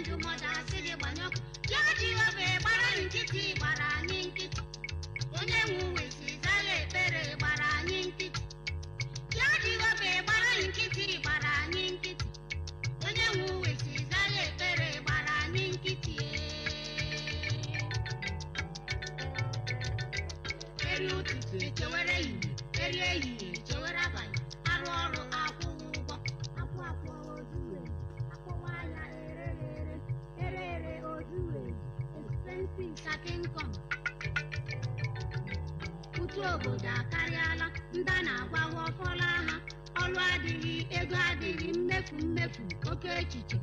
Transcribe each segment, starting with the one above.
ndụmọdụ asịrị gbanyọ ya Jehova gbara nkịtị gbara anyị nkịtị onye nwe ụwa si zara ekpere gbara anyị nkịtị ya Jehova gbara nkịtị gbara anyị nkịtị onye nwe ụwa si zara ekpere gbara anyị nkịtị eri ụtụtụ echewere ehihie eri ehihie echewere abalị arụ ọrụ akwụghị ụgwọ akwụ ojuwe akpọwa ya ere ojuwe expensive starting income ụtụ obodo akarịala ndị a na-agbawa ọfọla ha ọrụ adịghị ego adịghị mmefu oke echiche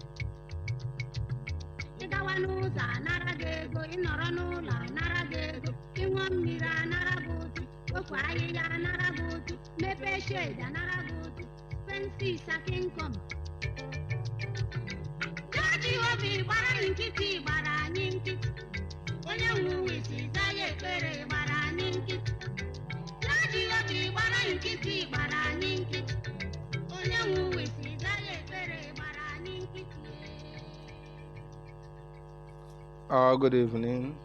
ịgawa n'ụzọ anara gị ego ịnọrọ n'ụlọ anara gị ego ịṅụọ mmiri anara gị ụtụ ofu ahịhịa anara gị ụtụ mepee shade anara gị ụtụ expensive starting income ya Jehova gbara nkịtị gbara anyị nkịtị onye nwe ụwa si za ya ekpere gbara anyị nkịtị ya Jehova gbara nkịtị gbara anyị nkịtị onye nwe ụwa si za ya ekpere gbara anyị nkịtị. Good evening.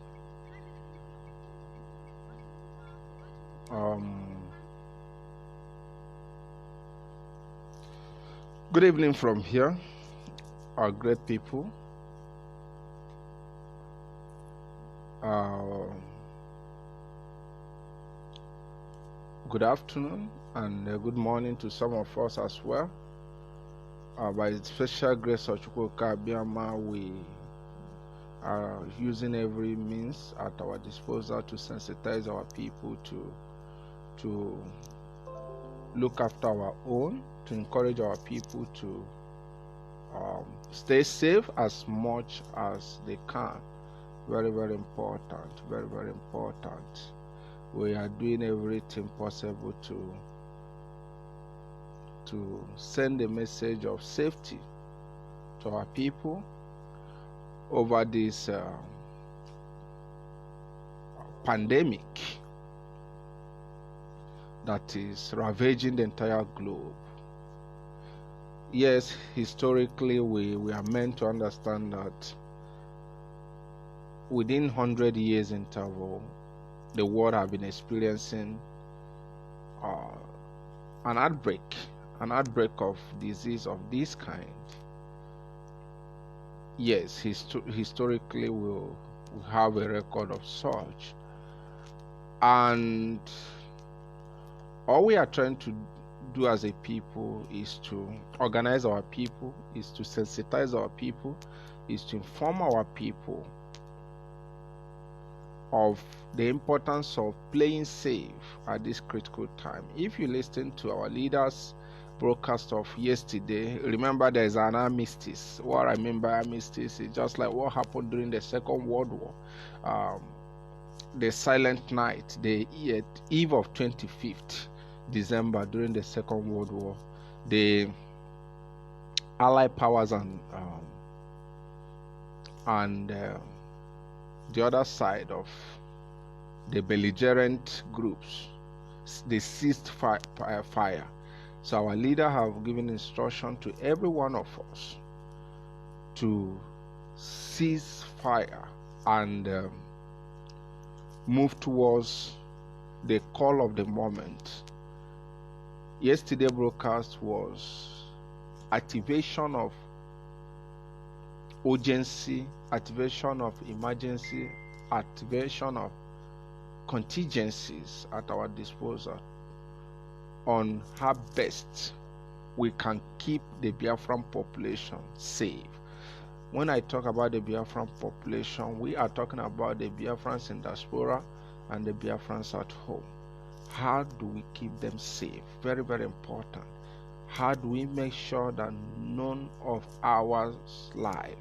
Good evening from here, our great people. Good afternoon and good morning to some of us as well. By the special grace of Chukwuka Abiyama, we are using every means at our disposal to sensitize our people to look after our own, to encourage our people to stay safe as much as they can. Very, very important. Very, very important. We are doing everything possible to send a message of safety to our people over this pandemic that is ravaging the entire globe. Yes, historically we are meant to understand that within 100 years interval, the world have been experiencing an outbreak of disease of this kind. Yes, historically we'll have a record of such, and all we are trying to do as a people is to organize our people, is to sensitize our people, is to inform our people of the importance of playing safe at this critical time. If you listen to our leaders' broadcast of yesterday, remember there is an armistice. What I mean by armistice is just like what happened during the Second World War, the silent night, the eve of 25th December during the Second World War. The Allied powers and the other side of the belligerent groups, they ceased fire. So our leader have given instruction to every one of us to cease fire and move towards the call of the moment. Yesterday broadcast was activation of urgency, activation of emergency, activation of contingencies at our disposal on how best we can keep the Biafran population safe. When I talk about the Biafran population, we are talking about the Biafrans in diaspora and the Biafrans at home. How do we keep them safe? Very, very important. How do we make sure that none of our life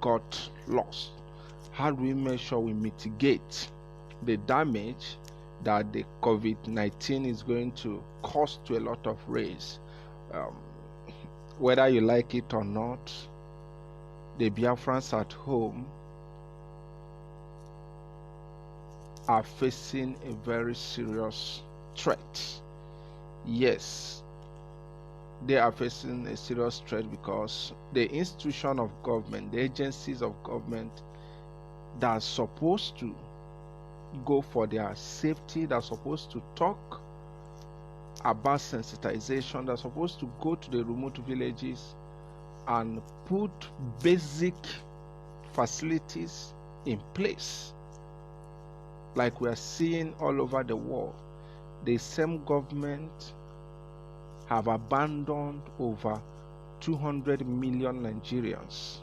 got lost? How do we make sure we mitigate the damage that the COVID-19 is going to cause to a lot of race? Whether you like it or not, the Biafrans at home are facing a very serious threat. Yes, they are facing a serious threat because the institution of government, the agencies of government that are supposed to go for their safety, that are supposed to talk about sensitization, that are supposed to go to the remote villages and put basic facilities in place, like we are seeing all over the world. The same government have abandoned over 200 million Nigerians.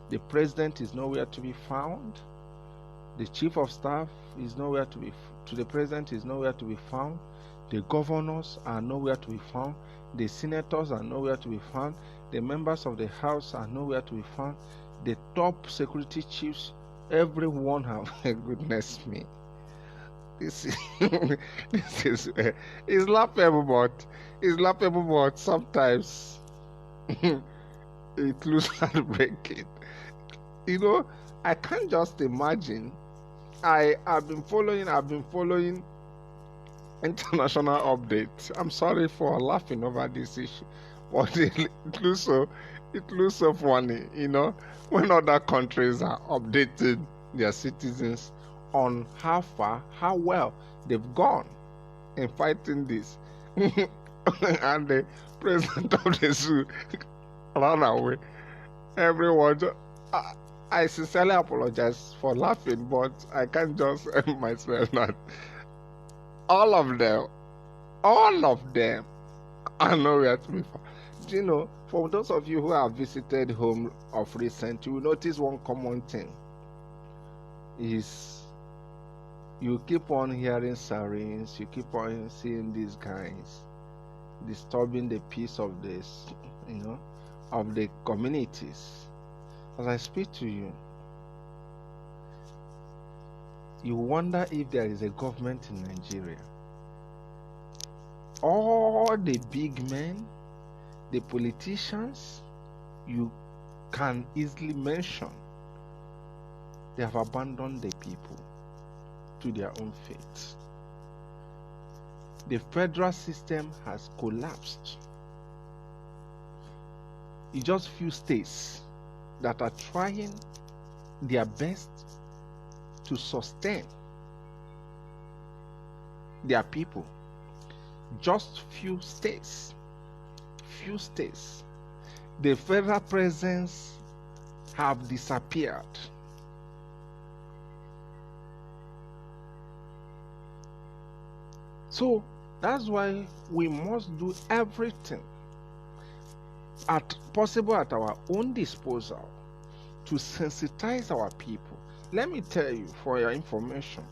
The president is nowhere to be found. The chief of staff is nowhere to the president is nowhere to be found. The governors are nowhere to be found. The senators are nowhere to be found. The members of the house are nowhere to be found. The top security chiefs, everyone have goodness me. This is it's laughable, but sometimes it looks heartbreaking. I can't just imagine. I've been following international updates. I'm sorry for laughing over this issue, but it looks so funny, when other countries are updating their citizens on how well they've gone in fighting this. And the president of the zoo ran away. Everyone, I sincerely apologize for laughing, but I can't just help myself that all of them are nowhere to be found. For those of you who have visited home of recent, you will notice one common thing is you keep on hearing sirens, you keep on seeing these guys disturbing the peace of this, of the communities. As I speak to you, you wonder if there is a government in Nigeria. All the big men, the politicians, you can easily mention, they have abandoned the people to their own fate. The federal system has collapsed. It's just few states that are trying their best to sustain their people. Just few states. The federal presence have disappeared. So that's why we must do everything possible at our own disposal to sensitize our people. Let me tell you, for your information,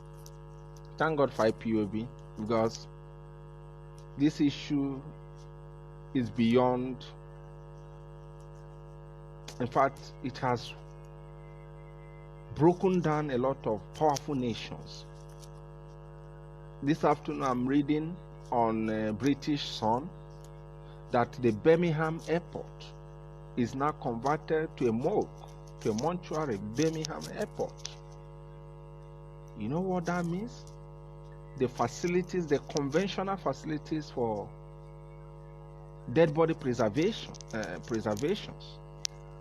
thank God for IPOB, because this issue is beyond. In fact, it has broken down a lot of powerful nations. This afternoon, I'm reading on British Sun that the Birmingham airport is now converted to a morgue, to a mortuary. Birmingham airport. You know what that means? The facilities, the conventional facilities for dead body preservations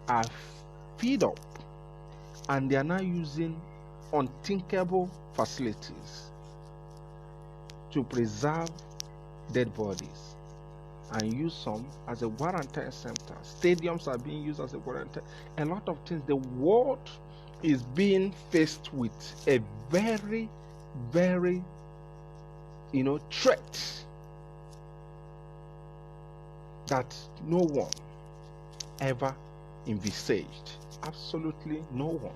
are filled up, and they are now using unthinkable facilities to preserve dead bodies and use some as a quarantine center. Stadiums are being used as a quarantine. A lot of things. The world is being faced with a very, very, threat that no one ever envisaged. Absolutely no one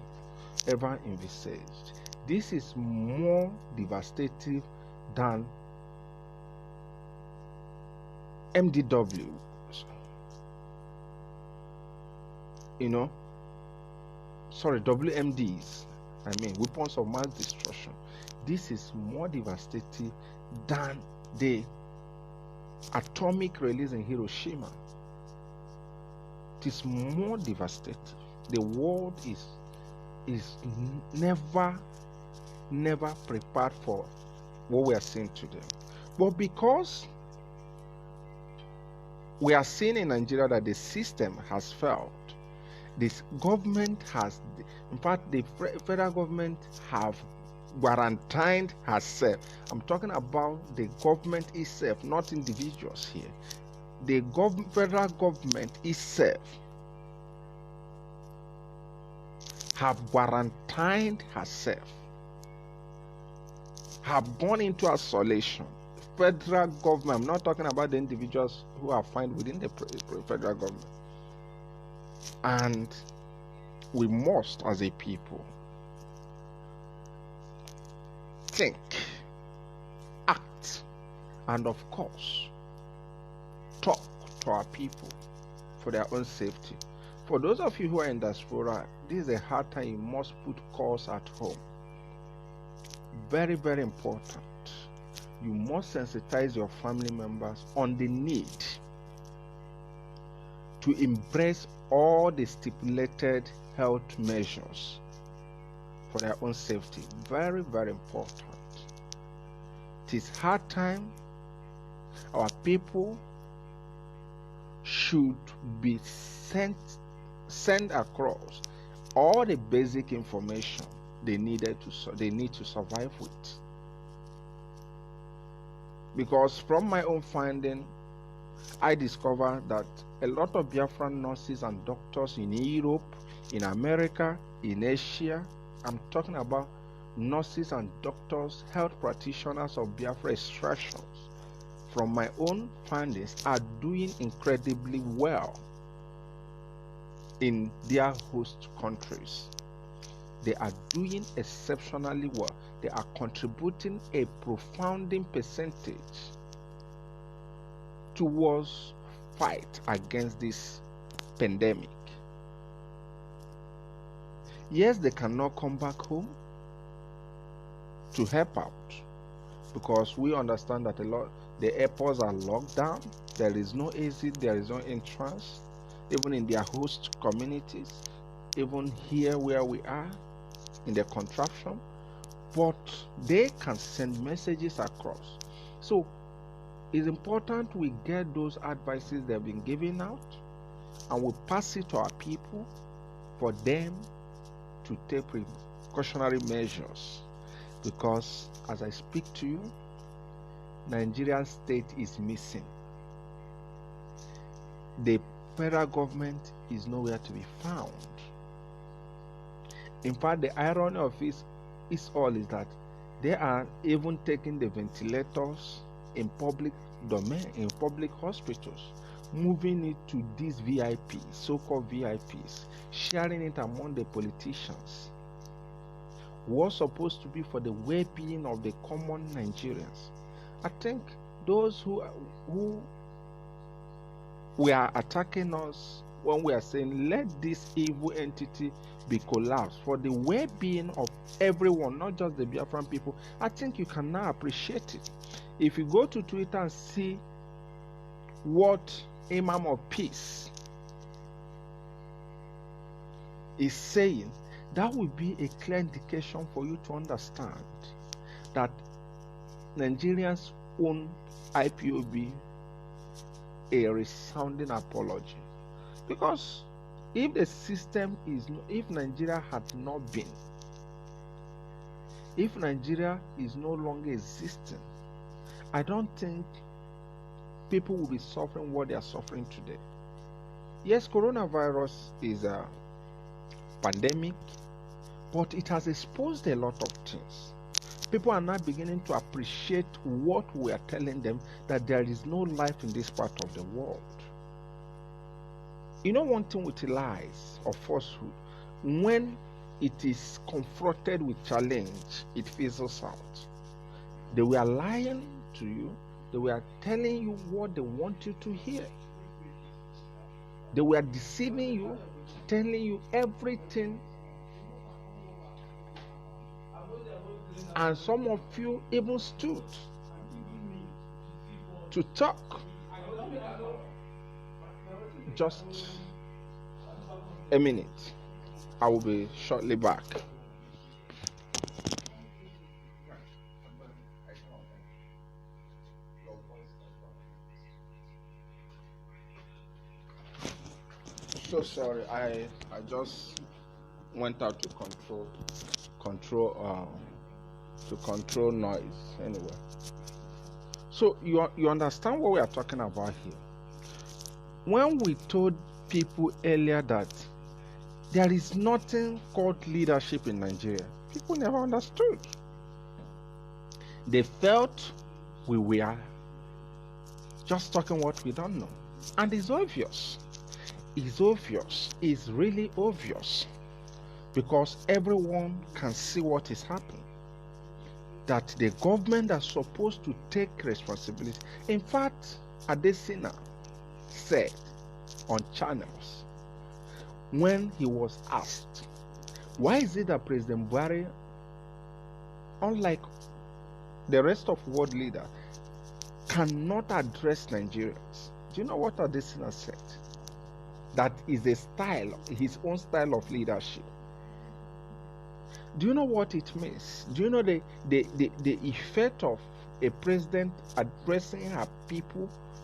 ever envisaged. This is more devastating than MDW, WMDs, weapons of mass destruction. This is more devastating than the atomic release in Hiroshima. It is more devastating. The world is never prepared for what we are seeing today. But because we are seeing in Nigeria that the system has failed. This government has, in fact, the federal government have quarantined herself. I'm talking about the government itself, not individuals here. The federal government itself have quarantined herself, have gone into isolation. Federal government, I'm not talking about the individuals who are found within the federal government. And we must, as a people, think, act, and of course, talk to our people for their own safety. For those of you who are in diaspora, this is a hard time. You must put calls at home. Very, very important. You must sensitize your family members on the need to embrace all the stipulated health measures for their own safety. Very, very important. It is hard time. Our people should be sent across all the basic information they need to survive with. Because from my own finding, I discovered that a lot of Biafran nurses and doctors in Europe, in America, in Asia, I'm talking about nurses and doctors, health practitioners of Biafra extractions, from my own findings, are doing incredibly well in their host countries. They are doing exceptionally well. They are contributing a profounding percentage towards fight against this pandemic. Yes, they cannot come back home to help out, because we understand that the airports are locked down. There is no exit, there is no entrance, even in their host communities, even here where we are in the contraption, but they can send messages across. So it's important we get those advices that have been given out and we pass it to our people for them to take precautionary measures, because as I speak to you, Nigerian state is missing. The federal government is nowhere to be found. In fact, the irony of it is that they are even taking the ventilators in public domain, in public hospitals, moving it to these VIPs, so-called VIPs, sharing it among the politicians. What's supposed to be for the well-being of the common Nigerians. I think those who were attacking us when we are saying let this evil entity be collapsed for the well-being of everyone, not just the Biafran people, I think you can now appreciate it. If you go to Twitter and see what Imam of Peace is saying, that will be a clear indication for you to understand that Nigerians own IPOB a resounding apology. Because if the system if Nigeria had not been, if Nigeria is no longer existing, I don't think people will be suffering what they are suffering today. Yes, coronavirus is a pandemic, but it has exposed a lot of things. People are now beginning to appreciate what we are telling them, that there is no life in this part of the world. You know, one thing with lies or falsehood, when it is confronted with challenge, it fizzles out. They were lying to you. They were telling you what they want you to hear. They were deceiving you, telling you everything. And some of you even stood to talk. Just a minute. I will be shortly back. so sorry. I just went out to control noise. Anyway, so you understand what we are talking about here. When we told people earlier that there is nothing called leadership in Nigeria, people never understood. They felt we were just talking what we don't know. And it's obvious. It's obvious. It's really obvious. Because everyone can see what is happening. That the government is supposed to take responsibility. In fact, Adesina said on channels when he was asked, why is it that President Buhari, unlike the rest of world leaders, cannot address Nigerians? Do you know what Adesina said? That is a style, his own style of leadership. Do you know what it means? Do you know the effect of a president addressing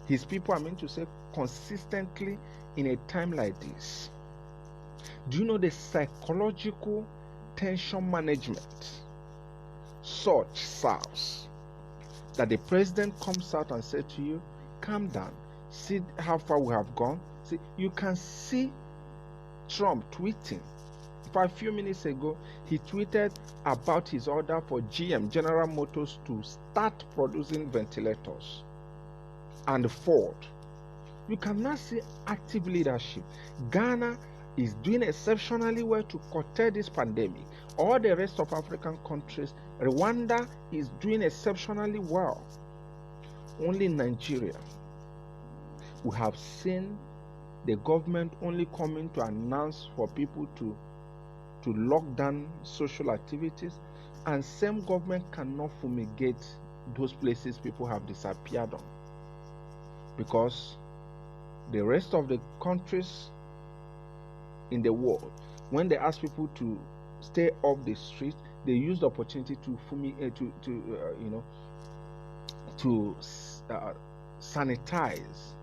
his people, consistently in a time like this? Do you know the psychological tension management such serves? That the president comes out and says to you, calm down, see how far we have gone. See, you can see Trump tweeting. A few minutes ago, he tweeted about his order for GM, General Motors, to start producing ventilators, and Ford. You can now see active leadership. Ghana is doing exceptionally well to curtail this pandemic. All the rest of African countries, Rwanda is doing exceptionally well. Only Nigeria, we have seen the government only coming to announce for people to lock down social activities, and same government cannot fumigate those places people have disappeared on, because the rest of the countries in the world, when they ask people to stay off the street, they use the opportunity to sanitize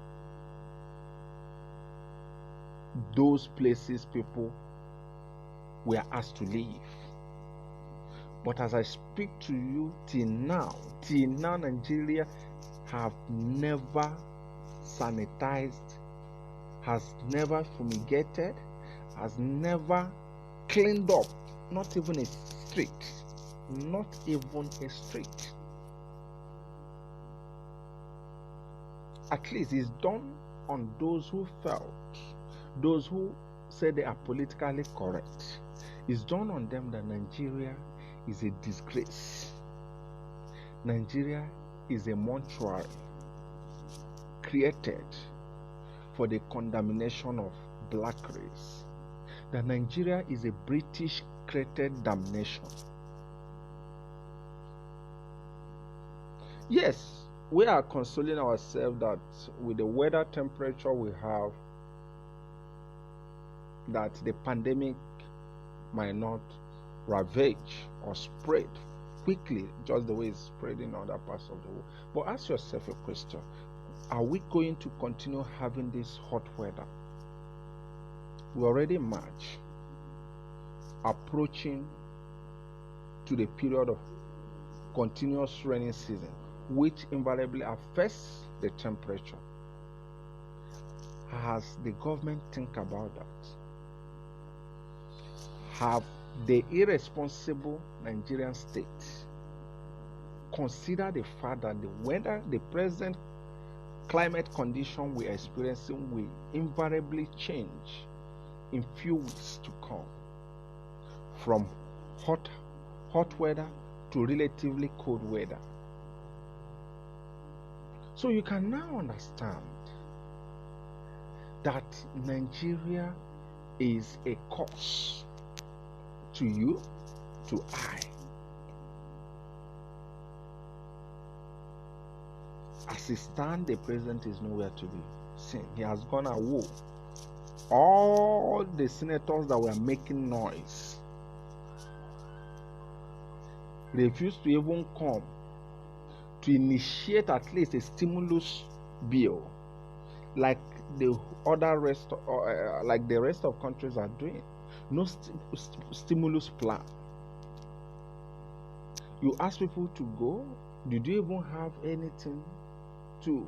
those places people were asked to leave. But as I speak to you, till now, Nigeria have never sanitized, has never fumigated, has never cleaned up, not even a street. Not even a street. At least it's done on those who felt, those who say they are politically correct. It's done on them that Nigeria is a disgrace. Nigeria is a mortuary created for the condemnation of black race. That Nigeria is a British created damnation. Yes, we are consoling ourselves that with the weather temperature we have, that the pandemic might not ravage or spread quickly just the way it's spread in other parts of the world. But ask yourself a question: are we going to continue having this hot weather? We're already in March, approaching to the period of continuous rainy season, which invariably affects the temperature. Has the government think about that? Have the irresponsible Nigerian state considered the fact that the present climate condition we are experiencing will invariably change in few weeks to come, from hot weather to relatively cold weather? So you can now understand that Nigeria is a curse to you, to I. As it stands, the president is nowhere to be seen. He has gone away. All the senators that were making noise refused to even come to initiate at least a stimulus bill, like the other rest, like the rest of countries are doing. No stimulus plan. You ask people to go. Did you even have anything to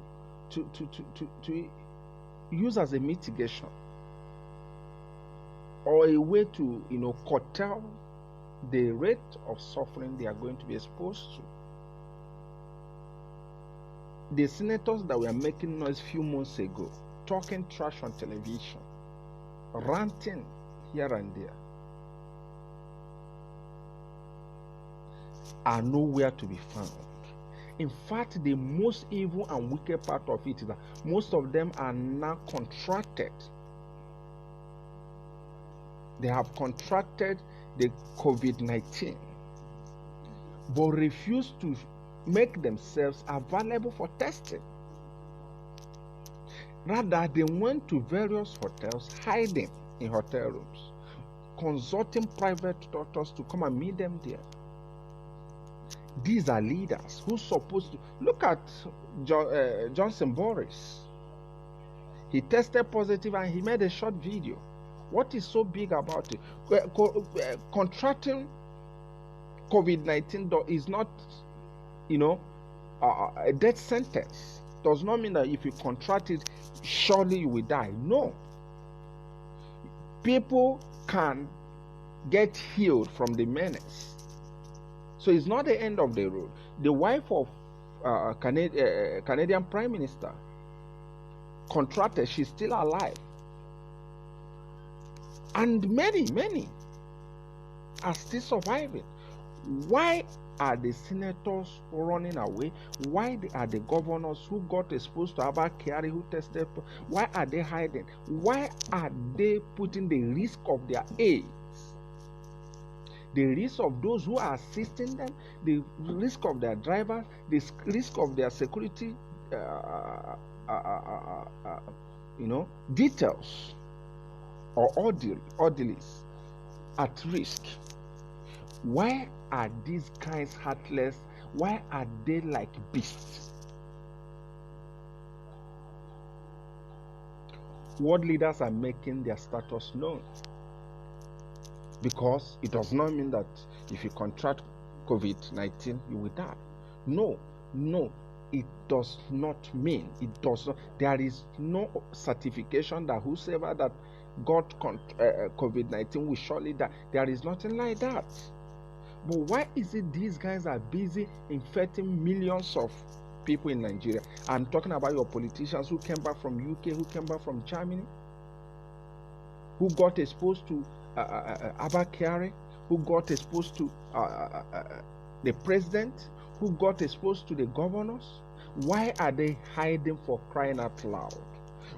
use as a mitigation or a way to, curtail the rate of suffering they are going to be exposed to? The senators that were making noise a few months ago, talking trash on television, ranting here and there, are nowhere to be found. In fact, the most evil and wicked part of it is that most of them are now contracted. They have contracted the COVID-19, but refuse to make themselves available for testing. Rather, they went to various hotels, hiding in hotel rooms, consulting private doctors to come and meet them there. These are leaders who are supposed to look at Johnson Boris. He tested positive and he made a short video. What is so big about it? Contracting COVID-19 is not, a death sentence. Does not mean that if you contract it, surely you will die. No. People can get healed from the menace. So it's not the end of the road. The wife of Canadian Prime Minister contracted, she's still alive. And many are still surviving. Why are the senators running away? Why are the governors who got exposed to Abba Kyari who tested? Why are they hiding? Why are they putting the risk of their aides, the risk of those who are assisting them, the risk of their drivers, the risk of their security details or orderlies at risk? Why are these guys heartless? Why are they like beasts? World leaders are making their status known, because it does not mean that if you contract COVID-19 you will die. No, it does not mean. It does not. There is no certification that whosoever that got COVID-19 will surely die. There is nothing like that. But why is it these guys are busy infecting millions of people in Nigeria? I'm talking about your politicians who came back from UK, who came back from Germany, who got exposed to Abba Kyari, who got exposed to the president, who got exposed to the governors. Why are they hiding, for crying out loud?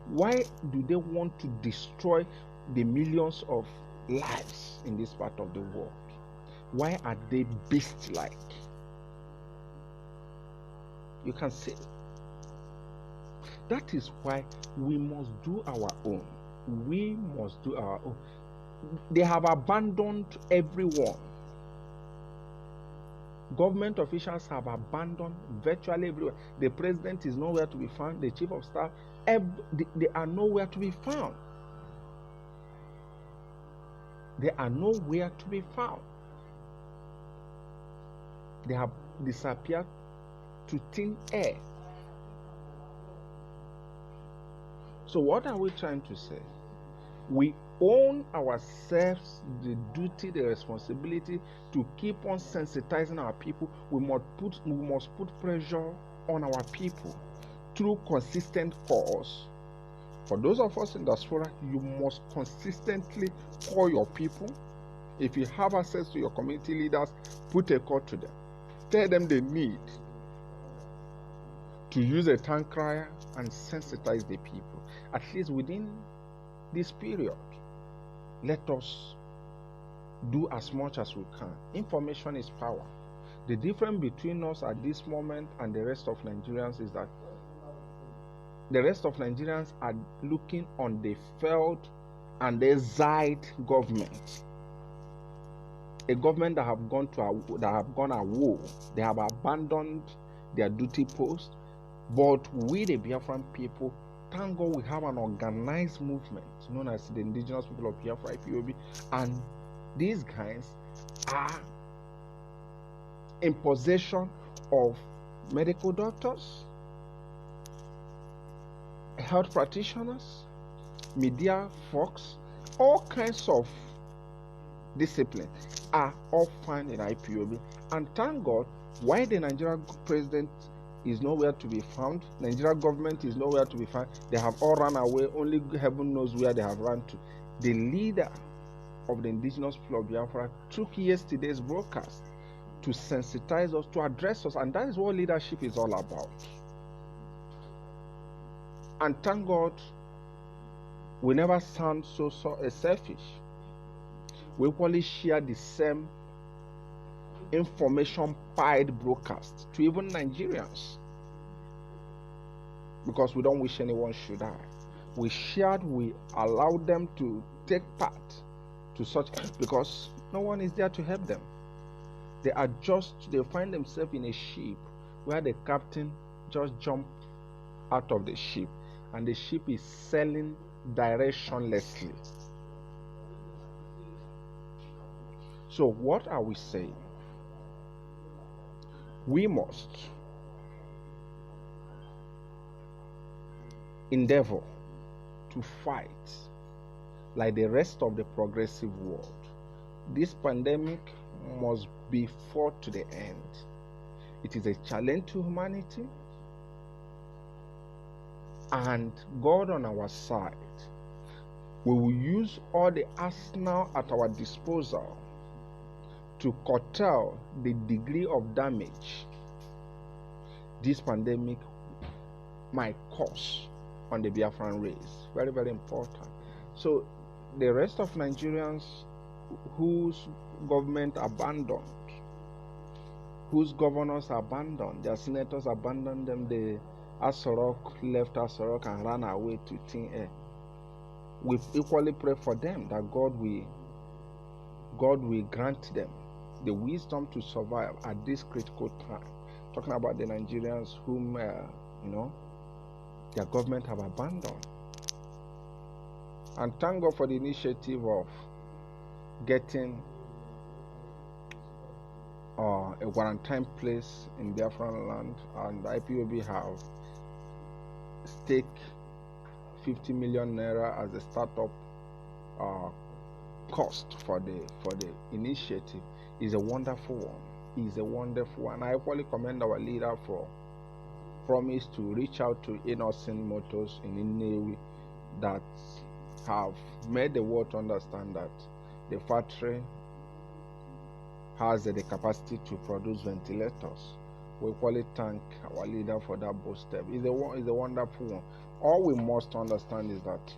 Why do they want to destroy the millions of lives in this part of the world? Why are they beast-like? You can see. That is why we must do our own. We must do our own. They have abandoned everyone. Government officials have abandoned virtually everywhere. The president is nowhere to be found. The chief of staff, they are nowhere to be found. They are nowhere to be found. They have disappeared to thin air. So what are we trying to say? We own ourselves the duty, the responsibility to keep on sensitizing our people. We must put pressure on our people through consistent calls. For those of us in diaspora, you must consistently call your people. If you have access to your community leaders, put a call to them. Tell them they need to use a tongue crier and sensitize the people. At least within this period, let us do as much as we can. Information is power. The difference between us at this moment and the rest of Nigerians is that the rest of Nigerians are looking on the failed and exiled government. A government that have gone a war. They have abandoned their duty post. But we, the Biafran people, thank God we have an organized movement known as the Indigenous People of Biafra, IPOB, and these guys are in possession of medical doctors, health practitioners, media folks, all kinds of disciplines are all found in IPOB. And thank God, why the Nigerian president is nowhere to be found, Nigerian government is nowhere to be found, they have all run away, only heaven knows where they have run to. The leader of the Indigenous People of Biafra took yesterday's broadcast to sensitize us, to address us, and that is what leadership is all about. And thank God, we never sound so selfish. We equally share the same information-pied broadcast to even Nigerians, because we don't wish anyone should die. We shared, we allowed them to take part to such, because no one is there to help them. They find themselves in a ship where the captain just jumped out of the ship and the ship is sailing directionlessly. So what are we saying? We must endeavor to fight like the rest of the progressive world. This pandemic must be fought to the end. It is a challenge to humanity, and God on our side. We will use all the arsenal at our disposal to curtail the degree of damage this pandemic might cause on the Biafran race. Very, very important. So the rest of Nigerians whose government abandoned, whose governors abandoned, their senators abandoned them, the Aso Rock left Aso Rock and ran away to thin air. We equally pray for them that God will grant them the wisdom to survive at this critical time. Talking about the Nigerians whom their government have abandoned. And thank God for the initiative of getting a quarantine place in Biafran land, and IPOB have staked 50 million naira as a startup cost for the initiative. Is a wonderful one. Is a wonderful one. I equally commend our leader for promise to reach out to Innocent Motors in Nnewi that have made the world understand that the factory has the capacity to produce ventilators. We equally thank our leader for that bold step. It's a wonderful one. All we must understand is that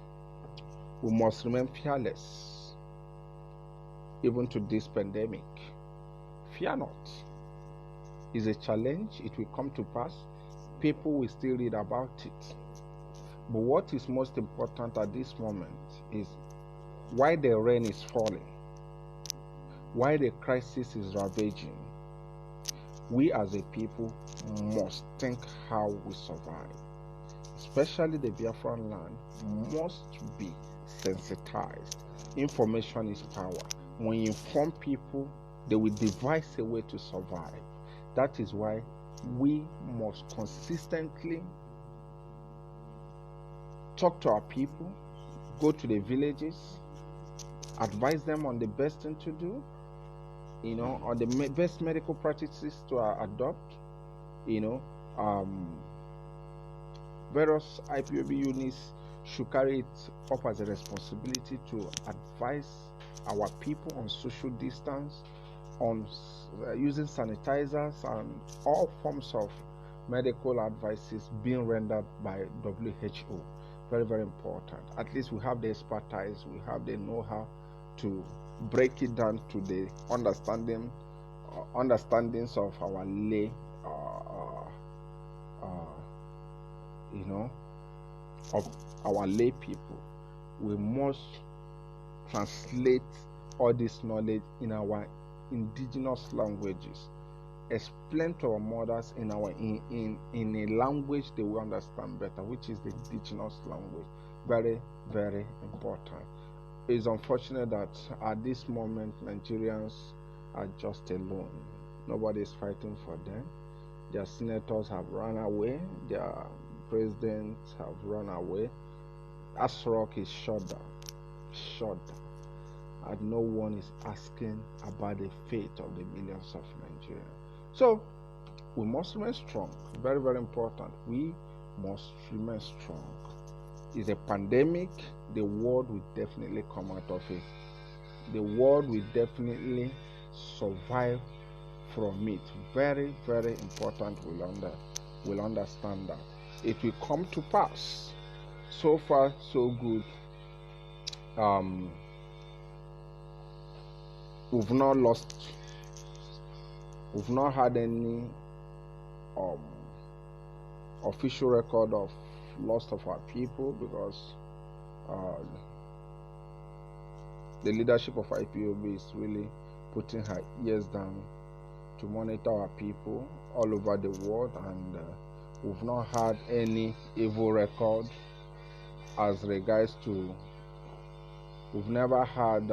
we must remain fearless even to this pandemic. Fear not. It's a challenge. It will come to pass. People will still read about it. But what is most important at this moment is why the rain is falling, why the crisis is ravaging. We as a people must think how we survive. Especially the Biafran land must be sensitized. Information is power. When you inform people, they will devise a way to survive. That is why we must consistently talk to our people, go to the villages, advise them on the best thing to do, on the best medical practices to adopt, various IPOB units should carry it up as a responsibility to advise our people on social distance, on using sanitizers, and all forms of medical advices being rendered by WHO. Very, very important. At least we have the expertise, we have the know-how to break it down to the understandings of our lay, of our lay people. We must translate all this knowledge in our indigenous languages explain to our mothers in a language they will understand better, which is the indigenous language. Very, very important. It's unfortunate that at this moment Nigerians are just alone. Nobody is fighting for them. Their senators have run away. Their presidents have run away. Aso Rock is shut down. And no one is asking about the fate of the millions of Nigerians. So we must remain strong. Very, very important. We must remain strong. It's a pandemic. The world will definitely come out of it. The world will definitely survive from it. Very, very important. We'll understand that. It will come to pass. So far, so good. We've not had any official record of loss of our people, because the leadership of IPOB is really putting her ears down to monitor our people all over the world, and we've not had any evil record as regards to, we've never had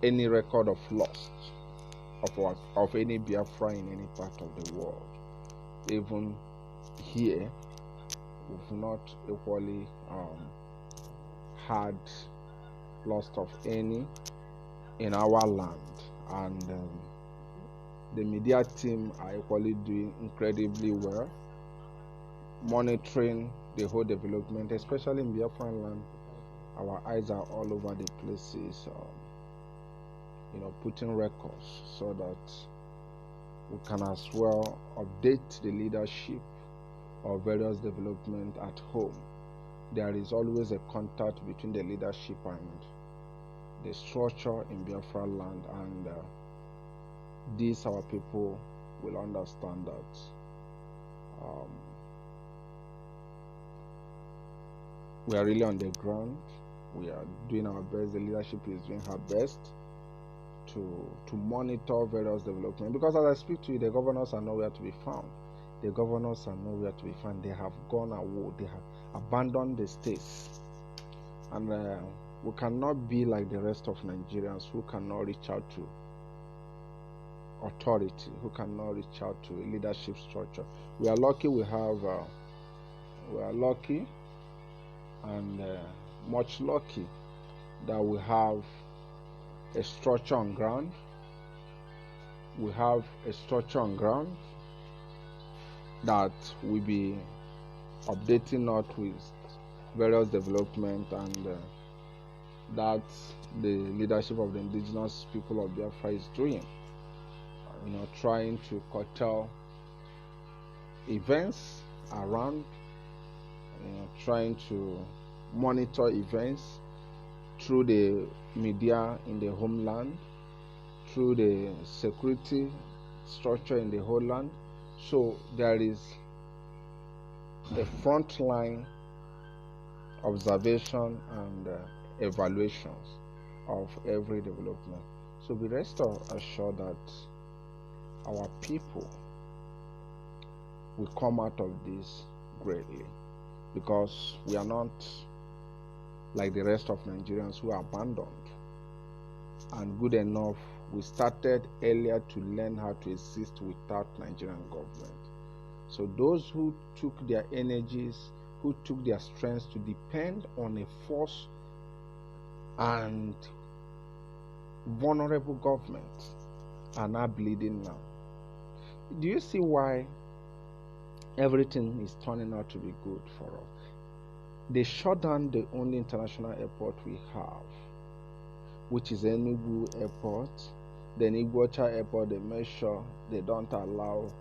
any record of loss of any Biafra in any part of the world. Even here, we've not equally had loss of any in our land, and the media team are equally doing incredibly well, monitoring the whole development, especially in Biafran land. Our eyes are all over the places, putting records so that we can as well update the leadership of various development at home. There is always a contact between the leadership and the structure in Biafra land, and these our people will understand that we are really on the ground. We are doing our best. The leadership is doing her best to monitor various development, because as I speak to you, the governors are nowhere to be found. The governors are nowhere to be found. They have gone away. They have abandoned the states, and we cannot be like the rest of Nigerians who cannot reach out to authority, who cannot reach out to a leadership structure. We are lucky. We are lucky and much lucky that we have a structure on ground. We have a structure on ground that will be updating us with various development, and that the leadership of the indigenous people of Biafra is doing. Trying to curtail events around, trying to monitor events through the media in the homeland, through the security structure in the whole land. So there is a frontline observation and evaluations of every development. So we rest assured that our people will come out of this greatly, because we are not like the rest of Nigerians who are abandoned. And good enough, we started earlier to learn how to exist without Nigerian government. So those who took their energies, who took their strengths to depend on a force and vulnerable government, are now bleeding now. Do you see why everything is turning out to be good for us? They shut down the only international airport we have, which is Enugu Airport. Then Iguacha Airport, they make sure they don't allow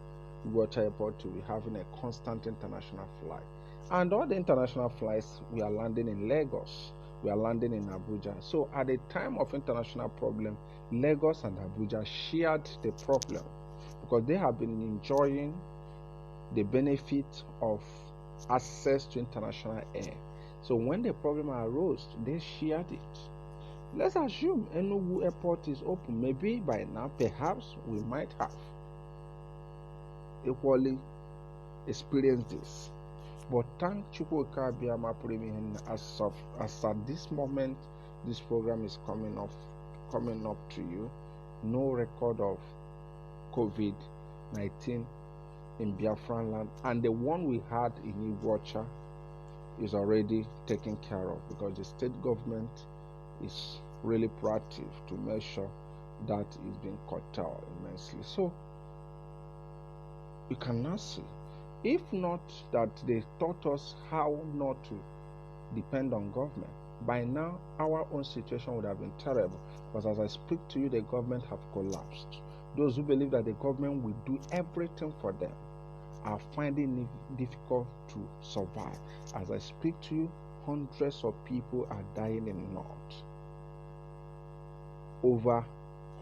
Iguacha Airport to be having a constant international flight. And all the international flights, we are landing in Lagos, we are landing in Abuja. So at the time of international problem, Lagos and Abuja shared the problem, because they have been enjoying the benefit of access to international air. So when the problem arose, they shared it. Let's assume Enugu airport is open. Maybe by now, perhaps we might have equally experienced this. But thank Chukwuka Abiyama Purimihen, as at this moment, this program is coming up to you. No record of COVID-19 in Biafran land, and the one we had in Iguacha is already taken care of, because the state government is really proactive to make sure that is being curtailed immensely. So you cannot see, if not that they taught us how not to depend on government, by now our own situation would have been terrible. Because as I speak to you, the government have collapsed. Those who believe that the government will do everything for them are finding it difficult to survive. As I speak to you, hundreds of people are dying in the north over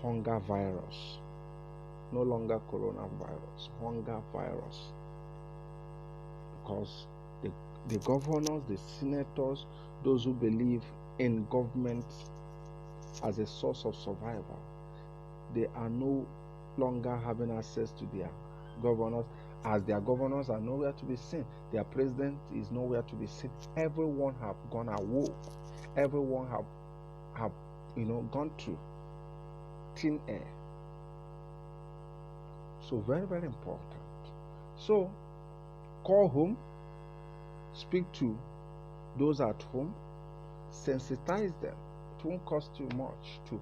hunger virus. No longer coronavirus, hunger virus. Because the governors, the senators, those who believe in government as a source of survival, they are no longer having access to their governors, as their governors are nowhere to be seen. Their president is nowhere to be seen. Everyone have gone awoke. Everyone have gone to thin air. So very, very important. So call home, speak to those at home, sensitize them. It won't cost you much to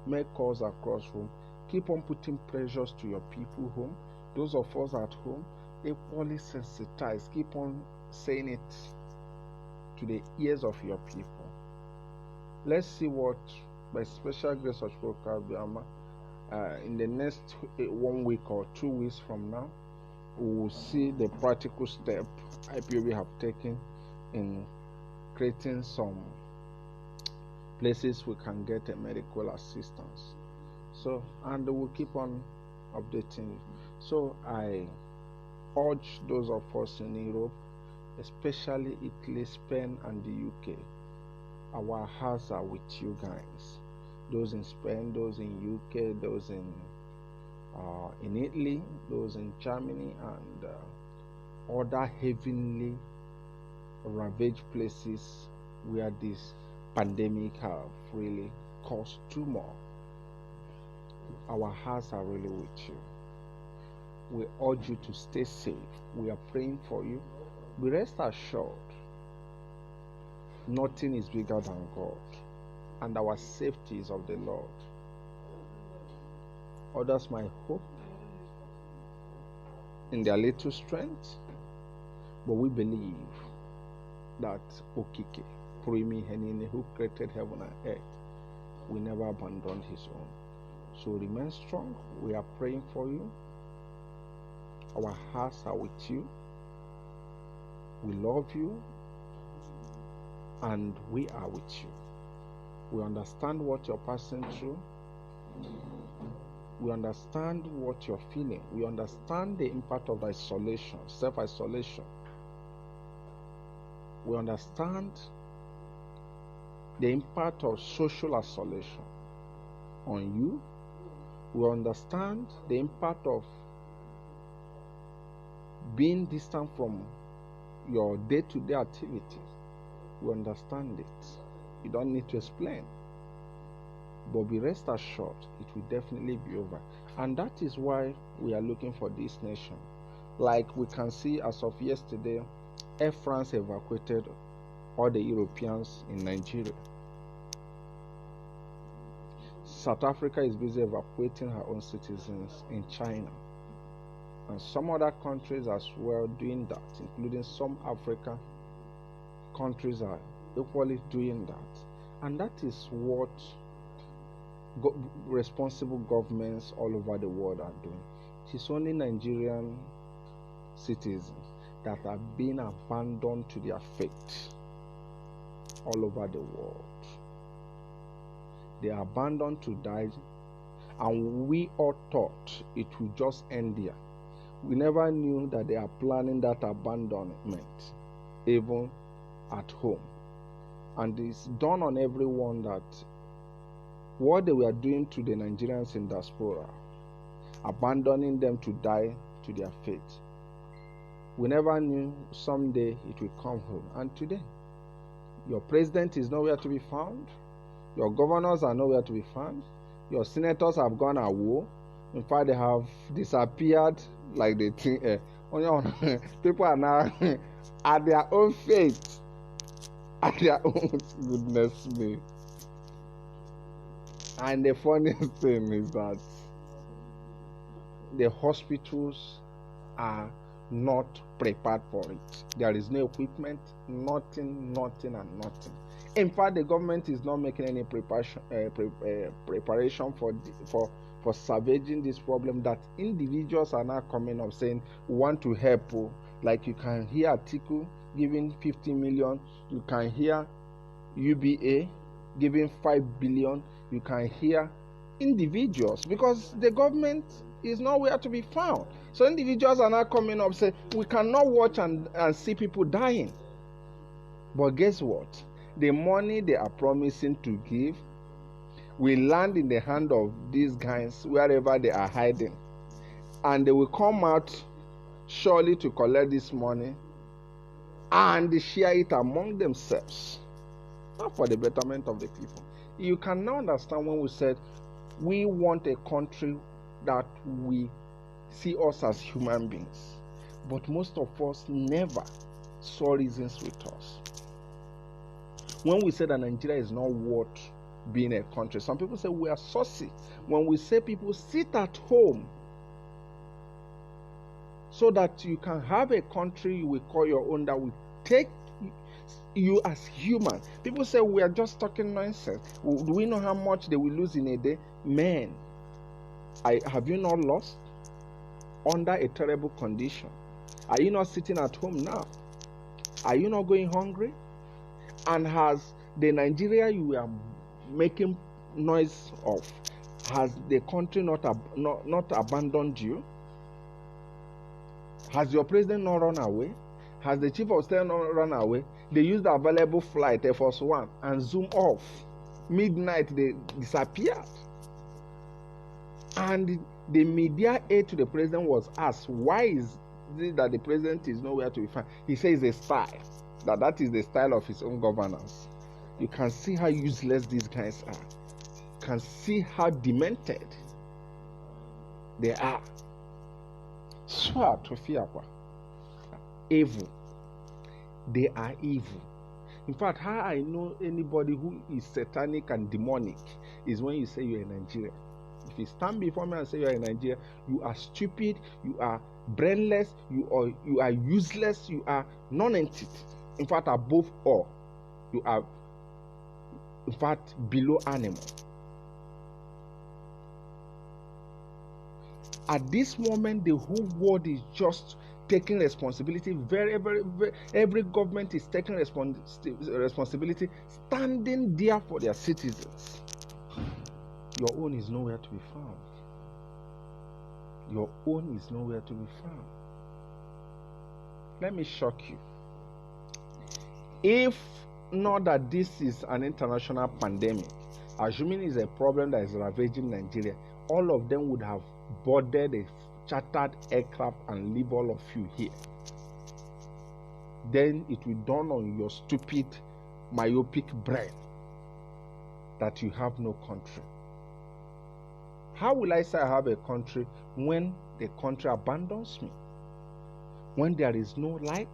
make calls across home. Keep on putting pressures to your people home. Those of us at home, equally sensitize. Keep on saying it to the ears of your people. Let's see what, by special grace of Chukwuka Abiyama, in the next 1 week or 2 weeks from now, we will see the practical step IPOB have taken in creating some places we can get a medical assistance. So, and we'll keep on updating you. So I urge those of us in Europe, especially Italy, Spain, and the UK, our hearts are with you guys. Those in Spain, those in UK, those in Italy, those in Germany, and other heavenly ravaged places where this pandemic have really caused turmoil. Our hearts are really with you. We urge you to stay safe. We are praying for you. Be rest assured, nothing is bigger than God, and our safety is of the Lord. Others might hope in their little strength, but we believe that Okike, Purimi Henine, who created heaven and earth, will never abandon his own. So remain strong. We are praying for you. Our hearts are with you. We love you, and we are with you. We understand what you're passing through. We understand what you're feeling. We understand the impact of isolation, self-isolation. We understand the impact of social isolation on you. We understand the impact of being distant from your day-to-day activities. We understand it. You don't need to explain. But be rest assured, it will definitely be over. And that is why we are looking for this nation. Like we can see as of yesterday, Air France evacuated all the Europeans in Nigeria. South Africa is busy evacuating her own citizens in China. And some other countries as well doing that, including some African countries are equally doing that. And that is what responsible governments all over the world are doing. It is only Nigerian citizens that are being abandoned to their fate all over the world. They are abandoned to die, and we all thought it would just end there. We never knew that they are planning that abandonment even at home. And it's dawned on everyone that what they were doing to the Nigerians in diaspora, abandoning them to die to their fate. We never knew someday it will come home. And today, your president is nowhere to be found. Your governors are nowhere to be found. Your senators have gone AWO. In fact, they have disappeared like they think. People are now at their own fate. At their own goodness me. And the funniest thing is that the hospitals are not prepared for it. There is no equipment, nothing. In fact, the government is not making any preparation for salvaging this problem, that individuals are now coming up saying we want to help. Like you can hear Atiku giving 50 million, you can hear UBA giving 5 billion, you can hear individuals, because the government is nowhere to be found. So individuals are now coming up saying we cannot watch and see people dying. But guess what? The money they are promising to give will land in the hand of these guys wherever they are hiding, and they will come out surely to collect this money and share it among themselves, not for the betterment of the people. You can now understand when we said we want a country that we see us as human beings, but most of us never saw reasons with us. When we say that Nigeria is not worth being a country, some people say we are saucy. When we say people sit at home so that you can have a country you will call your own, that will take you as human, people say we are just talking nonsense. Do we know how much they will lose in a day? Man, have you not lost under a terrible condition? Are you not sitting at home now? Are you not going hungry? And has the Nigeria you are making noise of, has the country not abandoned you? Has your president not run away? Has the chief of state not run away? They used the available flight, Air Force One, and zoom off. Midnight, they disappeared. And the media aide to the president was asked, why is it that the president is nowhere to be found? He says a style, that is the style of his own governance. You can see how useless these guys are. You can see how demented they are. Evil. They are evil. In fact, how I know anybody who is satanic and demonic is when you say you're in Nigeria. If you stand before me and say you're in Nigeria, you are stupid, you are brainless, you are useless, you are non-entity. In fact, above all, you are, in fact, below animal. At this moment, the whole world is just taking responsibility. Very, every government is taking responsibility, standing there for their citizens. Your own is nowhere to be found. Your own is nowhere to be found. Let me shock you. If not that this is an international pandemic, assuming it's a problem that is ravaging Nigeria, all of them would have boarded a chartered aircraft and leave all of you here. Then it will dawn on your stupid, myopic brain that you have no country. How will I say I have a country when the country abandons me? When there is no light?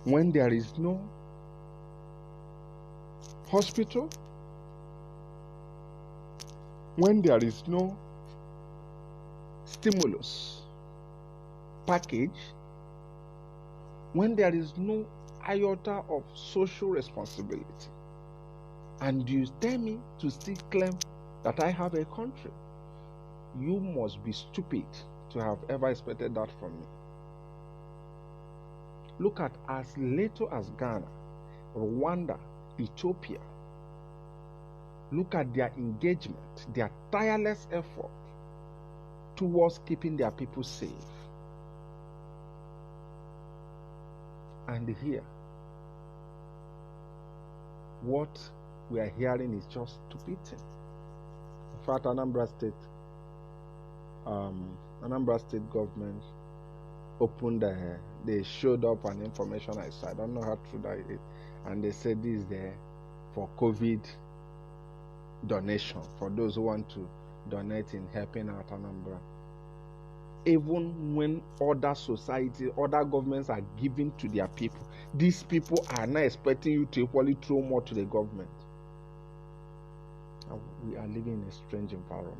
When there is no hospital? When there is no stimulus package? When there is no iota of social responsibility? And you tell me to still claim that I have a country? You must be stupid to have ever expected that from me. Look at as little as Ghana, Rwanda, Ethiopia. Look at their engagement, their tireless effort towards keeping their people safe. And here, what we are hearing is just stupidity. In fact, Anambra State government opened they showed up an information I saw. I don't know how true that is, and they said this is there for COVID donation for those who want to donate in helping out Anambra. Even when other society, other governments are giving to their people, these people are not expecting you to equally throw more to the government. And we are living in a strange environment.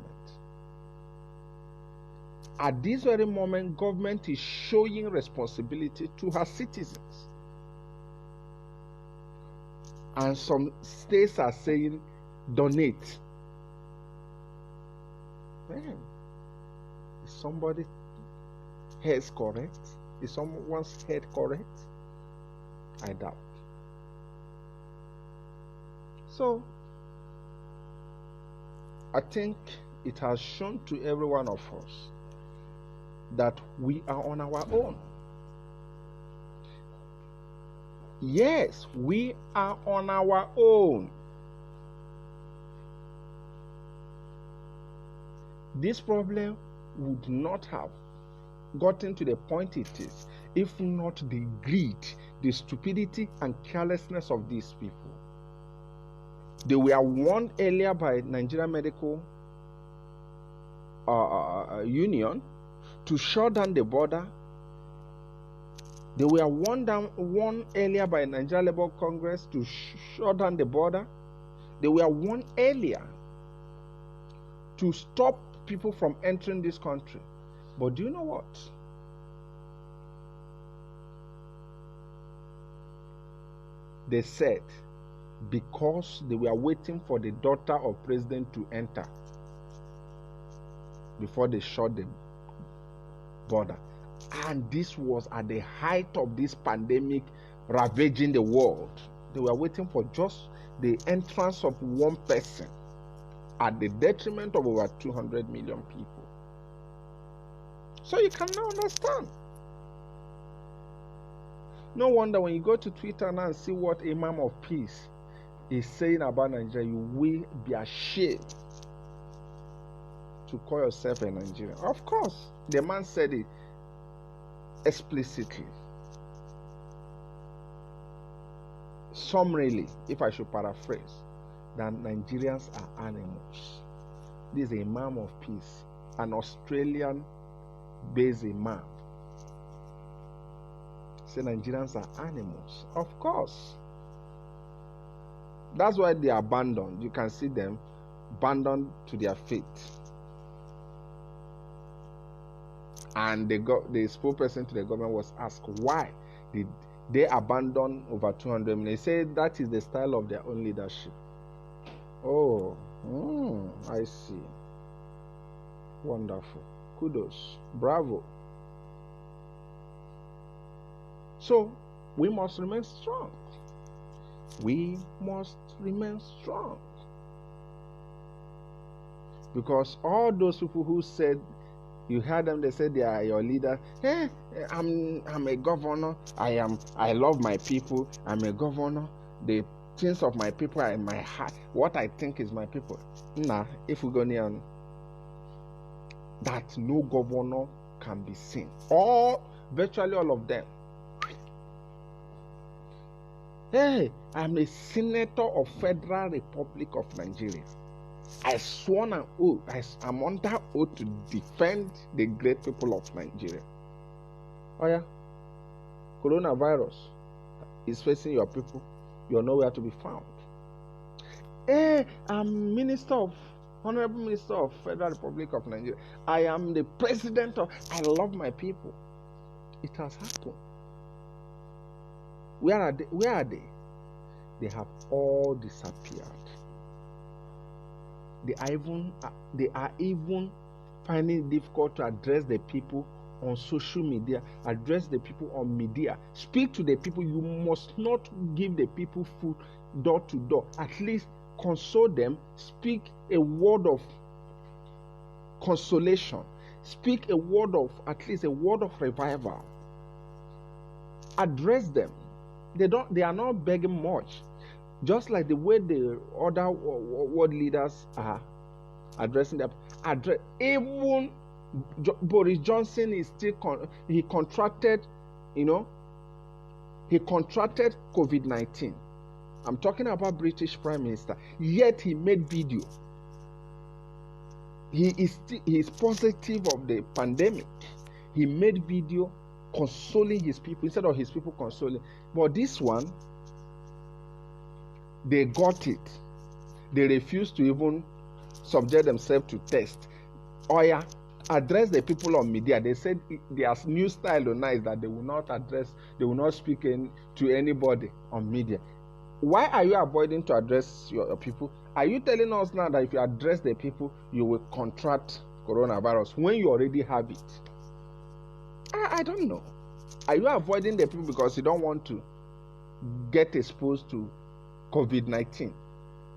At this very moment, government is showing responsibility to her citizens. And some states are saying, donate. Man, is somebody's head correct? Is someone's head correct? I doubt. So, I think it has shown to every one of us that we are on our own. Yes, we are on our own. This problem would not have gotten to the point it is if not the greed, the stupidity and carelessness of these people. They were warned earlier by Nigeria Medical Union to shut down the border. They were warned earlier by Nigeria Labour Congress to shut down the border. They were warned earlier to stop people from entering this country. But do you know what? They said because they were waiting for the daughter of president to enter before they shut the border. And this was at the height of this pandemic ravaging the world. They were waiting for just the entrance of one person at the detriment of over 200 million people. So you can now understand. No wonder when you go to Twitter now and see what Imam of Peace is saying about Nigeria, you will be ashamed to call yourself a Nigerian. Of course, the man said it explicitly. Summarily, if I should paraphrase, that Nigerians are animals. This is a Imam of Peace, an Australian-based Imam. Say Nigerians are animals. Of course. That's why they are abandoned. You can see them abandoned to their fate. And the spokesperson to the government was asked why did they abandon over 200 million. They said that is the style of their own leadership. Oh, I see. Wonderful. Kudos. Bravo. So, we must remain strong. We must remain strong. Because all those people who said, you heard them, they said they are your leader. I'm a governor. I love my people. I'm a governor. The things of my people are in my heart. What I think is my people. Nah, if we go near that, no governor can be seen. Virtually all of them. Hey, I'm a senator of Federal Republic of Nigeria. I sworn an oath. I'm under oath to defend the great people of Nigeria. Oh yeah, coronavirus is facing your people. You're nowhere to be found. Hey, I'm Honorable Minister of Federal Republic of Nigeria. I am the president of. I love my people. It has happened. Where are they? They have all disappeared. They are even finding it difficult to address the people on social media, address the people on media, speak to the people. You must not give the people food door to door. At least console them, speak a word of consolation, speak a word of, at least a word of revival. Address them. They are not begging much. just like the way the other world leaders are addressing them. Even Boris Johnson is still he contracted COVID-19. I'm talking about British Prime Minister. Yet he made video. He is positive of the pandemic. He made video consoling his people instead of his people consoling. But this one, they got it. They refused to even subject themselves to test. Oya address the people on media. They said their new style now is that they will not speak to anybody on media. Why are you avoiding to address your people? Are you telling us now that if you address the people, you will contract coronavirus when you already have it? I don't know. Are you avoiding the people because you don't want to get exposed to COVID-19?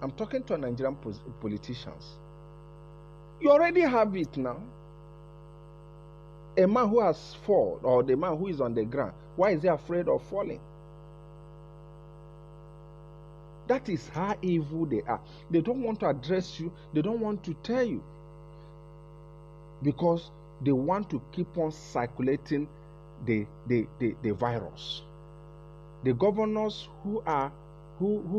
I'm talking to Nigerian politicians. You already have it now. A man who has fallen, or the man who is on the ground, why is he afraid of falling? That is how evil they are. They don't want to address you. They don't want to tell you. Because they want to keep on circulating the virus. The governors who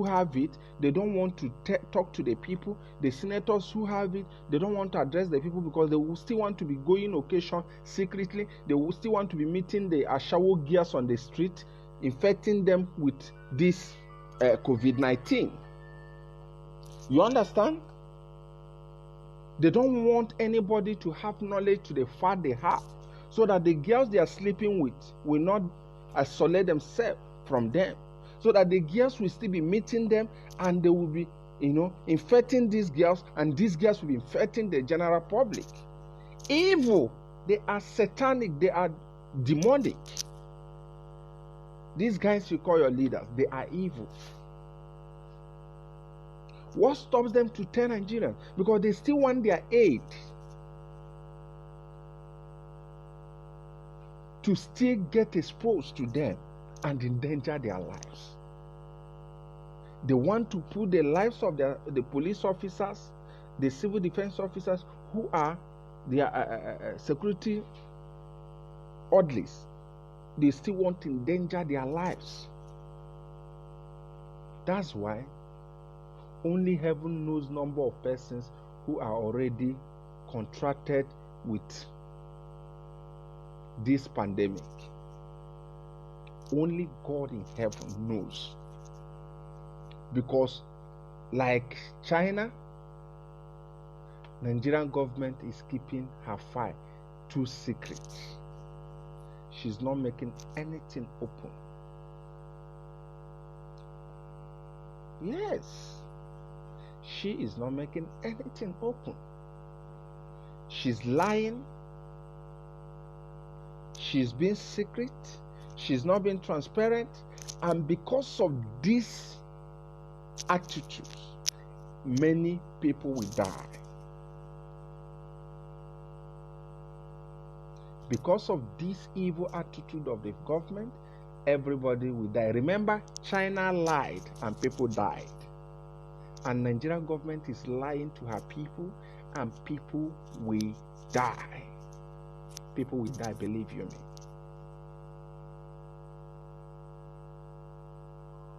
have it, they don't want to talk to the people. The senators who have it, they don't want to address the people because they will still want to be going occasion secretly. They will still want to be meeting the Ashawo gears on the street, infecting them with this COVID-19. You understand? They don't want anybody to have knowledge to the fact they have, so that the girls they are sleeping with will not isolate themselves from them, so that the girls will still be meeting them and they will be, infecting these girls, and these girls will be infecting the general public. Evil. They are satanic. They are demonic. These guys you call your leaders, they are evil. What stops them to tell Nigerians? Because they still want their aid to still get exposed to them and endanger their lives. They want to put the lives of the police officers, the civil defense officers who are their security orderlies. They still want to endanger their lives. That's why only heaven knows number of persons who are already contracted with this pandemic. Only God in heaven knows. Because like China, Nigerian government is keeping her file too secret. She's not making anything open. Yes, she is not making anything open. She's lying. She's being secret. She's not being transparent. And because of this attitude, many people will die. Because of this evil attitude of the government, everybody will die. Remember, China lied and people died. And Nigerian government is lying to her people and people will die. People will die, believe you me.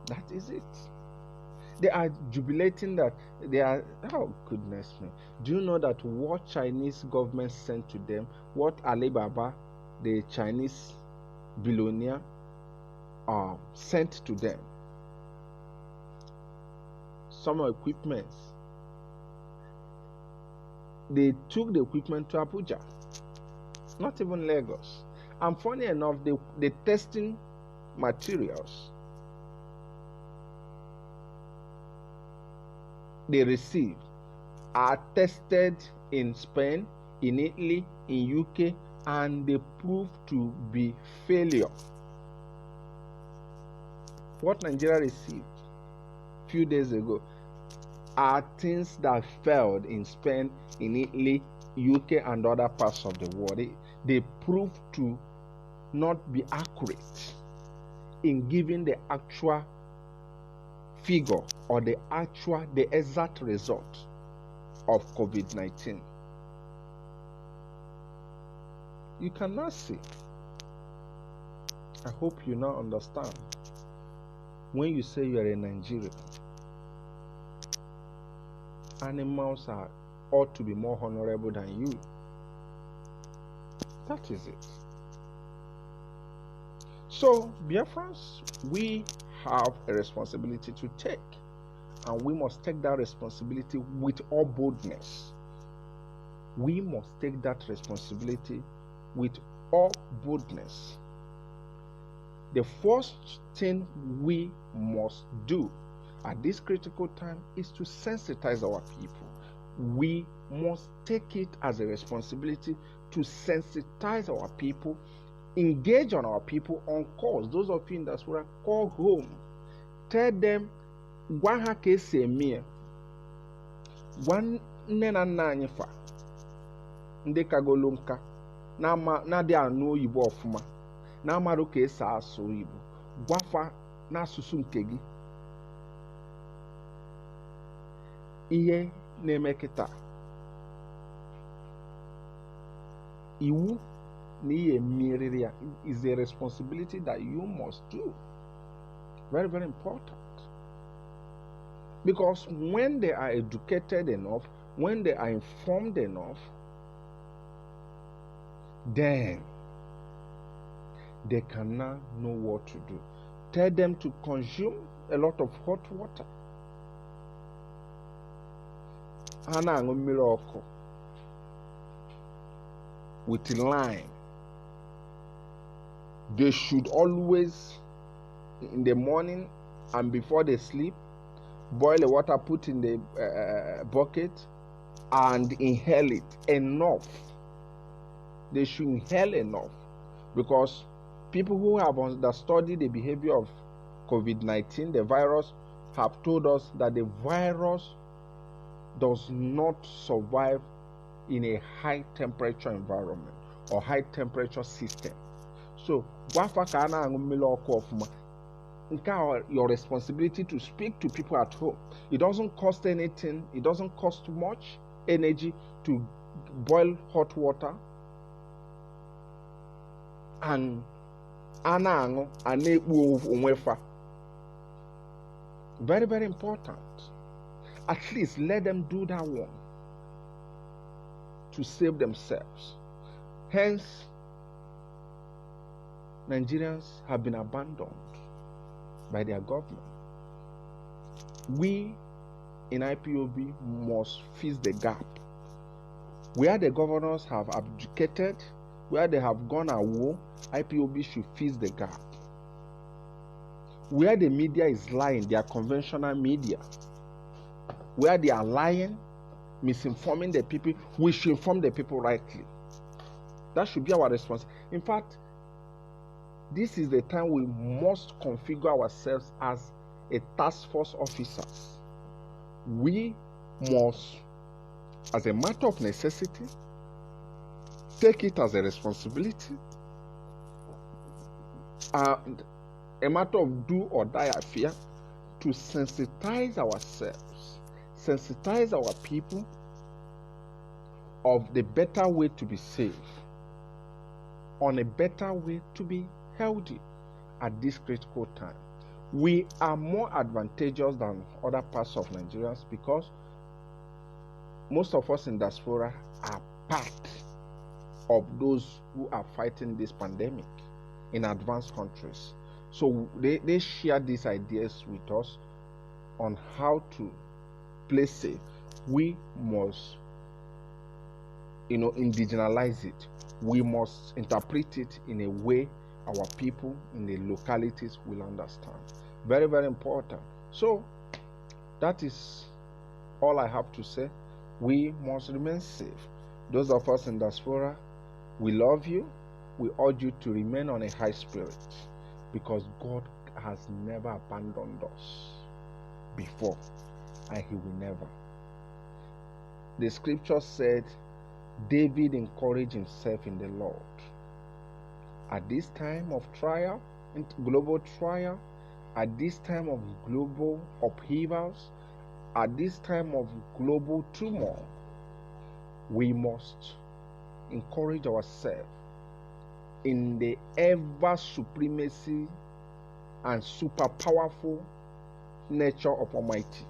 That is it. They are jubilating that they are, oh goodness me. Do you know that what Chinese government sent to them, what Alibaba, the Chinese billionaire, sent to them? Some equipment. They took the equipment to Abuja, not even Lagos. And funny enough, the testing materials they received are tested in Spain, in Italy, in UK, and they prove to be failure. What Nigeria received a few days ago are things that failed in Spain, in Italy, UK, and other parts of the world. They prove to not be accurate in giving the actual figure or the exact result of COVID-19. You cannot see. I hope you now understand. When you say you are a Nigerian, animals ought to be more honorable than you. That is it. So, Biafrans, we have a responsibility to take, and we must take that responsibility with all boldness. We must take that responsibility with all boldness. The first thing we must do at this critical time is to sensitize our people. We must take it as a responsibility to sensitize our people, engage on our people on calls. Those of you in diaspora, call home. Tell them, "Gwaha kese eme, nne na nna anyị fa, ndị kagolo nka, na dị anụ oyibo ọfụma, na amarụ ka esi asụ oyibo, gwafa n'asụsụ nke gị." Ihe na-eme kịta, iwu na ihe meriri ya is a responsibility that you must do. Very, very important. Because when they are educated enough, when they are informed enough, then they can now know what to do. Tell them to consume a lot of hot water. Ha na-aṅụ mmiri ọkụ with lime. They should always, in the morning and before they sleep, boil the water, put in the bucket, and inhale it enough. They should inhale enough, because people who have studied the behavior of COVID-19, the virus, have told us that the virus does not survive in a high temperature environment or high temperature system. So, your responsibility to speak to people at home. It doesn't cost anything. It doesn't cost much energy to boil hot water and very, very important. At least let them do that one to save themselves. Hence, Nigerians have been abandoned by their government. We in IPOB must fill the gap. Where the governors have abdicated, where they have gone away, IPOB should fill the gap. Where the media is lying, their conventional media, where they are lying, misinforming the people, we should inform the people rightly. That should be our response. In fact, this is the time we must configure ourselves as a task force officers. We must, as a matter of necessity, take it as a responsibility and a matter of do or die affair to sensitize ourselves, sensitize our people of the better way to be safe, on a better way to be healthy at this critical time. We are more advantageous than other parts of Nigerians because most of us in diaspora are part of those who are fighting this pandemic in advanced countries. So they share these ideas with us on how to play safe. We must, indigenalize it. We must interpret it in a way our people in the localities will understand. Very, very important. So that is all I have to say. We must remain safe. Those of us in diaspora, we love you. We urge you to remain on a high spirit because God has never abandoned us before, and He will never. The scripture said, David encouraged himself in the Lord. At this time of trial, global trial, at this time of global upheavals, at this time of global turmoil, we must encourage ourselves in the ever supremacy and super powerful nature of Almighty.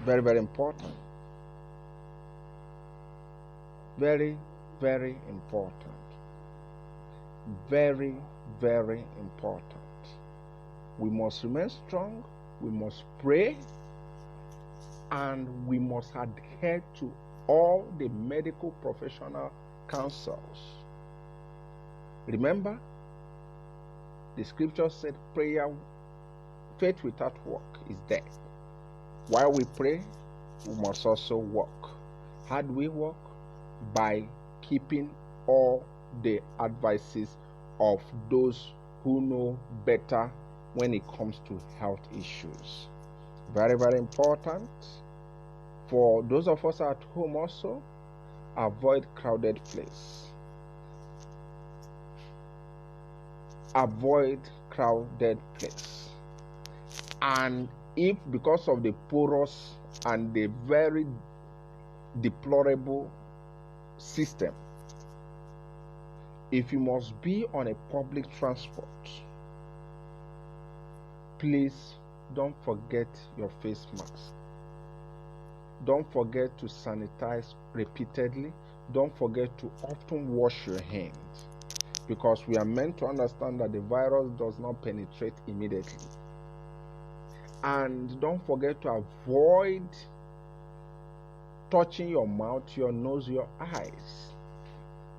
Very, very important. Very, very important. Very, very important. We must remain strong, we must pray, and we must adhere to all the medical professional counsels. Remember, the scripture said prayer, faith without work is dead. While we pray, we must also work. How do we work? By keeping all the advices of those who know better when it comes to health issues. Very, very important. For those of us at home also, avoid crowded place. Avoid crowded place. And if because of the porous and the very deplorable system, if you must be on a public transport, please don't forget your face mask. Don't forget to sanitize repeatedly. Don't forget to often wash your hands, because we are meant to understand that the virus does not penetrate immediately. And don't forget to avoid touching your mouth, your nose, your eyes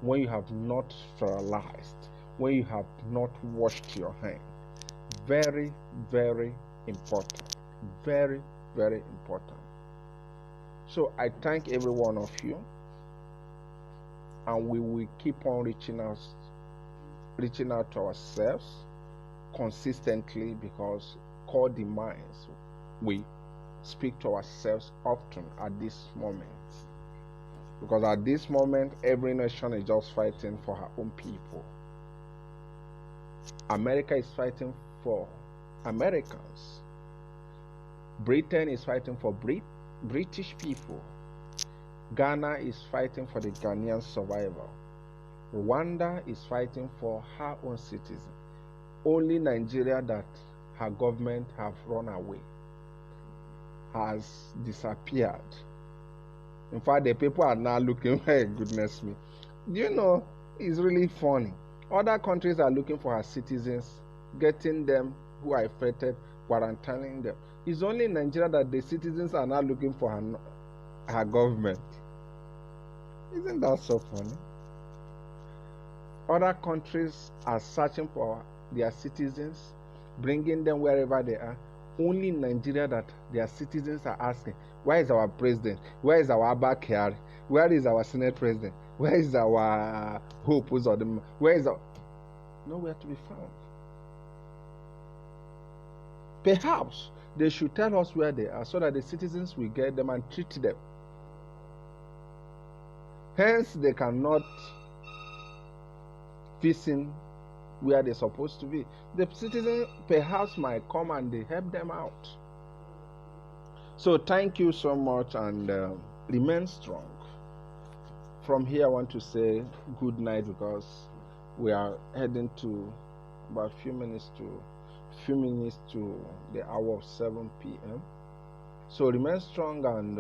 when you have not sterilized, when you have not washed your hands. Very, very important. Very, very important. So I thank every one of you, and we will keep on reaching out to ourselves consistently, because God demands we speak to ourselves often at this moment. Because at this moment, every nation is just fighting for her own people. America is fighting for Americans. Britain is fighting for British people. Ghana is fighting for the Ghanaian survival. Rwanda is fighting for her own citizens. Only Nigeria, that her government have run away, has disappeared. In fact, the people are now looking, hey, goodness me. Do you know, it's really funny. Other countries are looking for her citizens, getting them who are affected, quarantining them. It's only in Nigeria that the citizens are now looking for her government. Isn't that so funny? Other countries are searching for their citizens, bringing them wherever they are. Only in Nigeria that their citizens are asking, where is our president? Where is our Abba Kyari? Where is our Senate president? Where is our Hope Uzodinma? Where is our... Nowhere to be found. Perhaps they should tell us where they are, so that the citizens will get them and treat them. Hence, they cannot visit where they're supposed to be. The citizen perhaps might come and they help them out. So thank you so much, and remain strong. From here, I want to say good night, because we are heading to about a few minutes to the hour of 7 p.m. So remain strong, and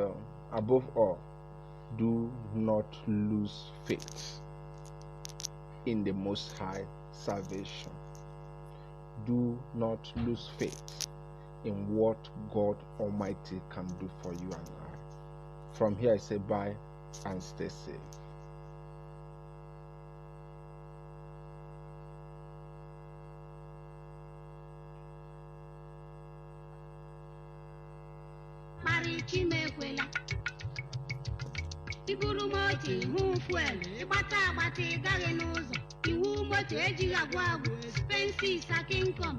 above all, do not lose faith in the Most High salvation. Do not lose faith in what God Almighty can do for you and I. From here, I say bye and stay safe. Iburu moto ihu fuel ịgbata agbata ịgaghị n'ụzọ, iwu moto ejighị agwụ agwụ, expenses aka income.